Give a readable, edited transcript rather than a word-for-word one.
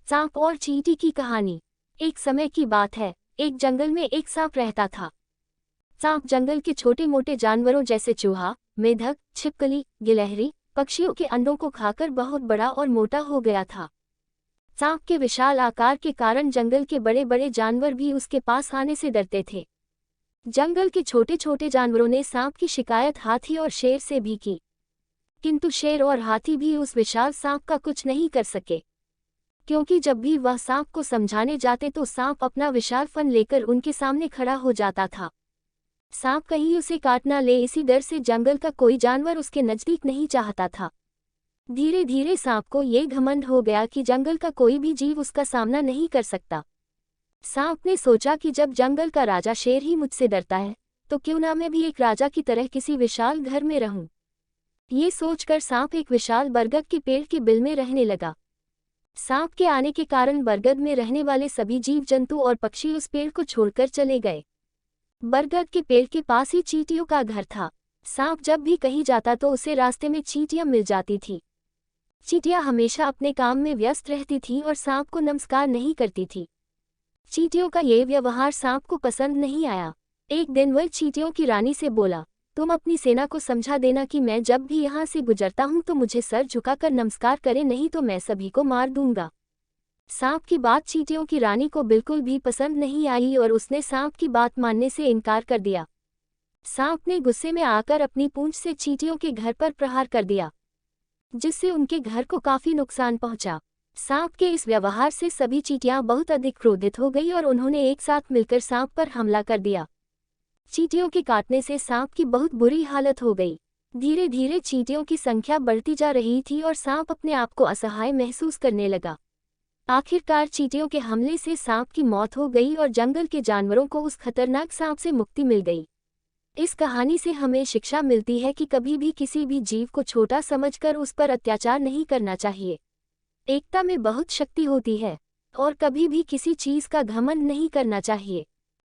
सांप और चींटी की कहानी। एक समय की बात है, एक जंगल में एक सांप रहता था। सांप जंगल के छोटे मोटे जानवरों जैसे चूहा, मेढक, छिपकली, गिलहरी, पक्षियों के अंडों को खाकर बहुत बड़ा और मोटा हो गया था। सांप के विशाल आकार के कारण जंगल के बड़े बड़े जानवर भी उसके पास आने से डरते थे। जंगल के छोटे छोटे जानवरों ने सांप की शिकायत हाथी और शेर से भी की, किंतु शेर और हाथी भी उस विशाल सांप का कुछ नहीं कर सके, क्योंकि जब भी वह सांप को समझाने जाते तो सांप अपना विशाल फन लेकर उनके सामने खड़ा हो जाता था। सांप कहीं उसे काट ना ले, इसी डर से जंगल का कोई जानवर उसके नजदीक नहीं चाहता था। धीरे धीरे सांप को ये घमंड हो गया कि जंगल का कोई भी जीव उसका सामना नहीं कर सकता। सांप ने सोचा कि जब जंगल का राजा शेर ही मुझसे डरता है, तो क्यों ना मैं भी एक राजा की तरह किसी विशाल घर में रहूं। ये सोचकर सांप एक विशाल बरगद के पेड़ के बिल में रहने लगा। सांप के आने के कारण बरगद में रहने वाले सभी जीव जंतु और पक्षी उस पेड़ को छोड़कर चले गए। बरगद के पेड़ के पास ही चींटियों का घर था। सांप जब भी कहीं जाता तो उसे रास्ते में चींटियां मिल जाती थी। चींटियां हमेशा अपने काम में व्यस्त रहती थीं और सांप को नमस्कार नहीं करती थी। चींटियों का ये व्यवहार सांप को पसंद नहीं आया। एक दिन वह चींटियों की रानी से बोला, तुम अपनी सेना को समझा देना कि मैं जब भी यहाँ से गुजरता हूँ तो मुझे सर झुकाकर नमस्कार करे, नहीं तो मैं सभी को मार दूंगा। सांप की बात चींटियों की रानी को बिल्कुल भी पसंद नहीं आई और उसने सांप की बात मानने से इनकार कर दिया। सांप ने गुस्से में आकर अपनी पूंछ से चींटियों के घर पर प्रहार कर दिया, जिससे उनके घर को काफी नुकसान पहुंचा। सांप के इस व्यवहार से सभी चींटियां बहुत अधिक क्रोधित हो गई और उन्होंने एक साथ मिलकर सांप पर हमला कर दिया। चींटियों के काटने से सांप की बहुत बुरी हालत हो गई। धीरे धीरे चींटियों की संख्या बढ़ती जा रही थी और सांप अपने आप को असहाय महसूस करने लगा। आखिरकार चींटियों के हमले से सांप की मौत हो गई और जंगल के जानवरों को उस खतरनाक सांप से मुक्ति मिल गई। इस कहानी से हमें शिक्षा मिलती है कि कभी भी किसी भी जीव को छोटा समझकर उस पर अत्याचार नहीं करना चाहिए। एकता में बहुत शक्ति होती है और कभी भी किसी चीज का घमंड नहीं करना चाहिए।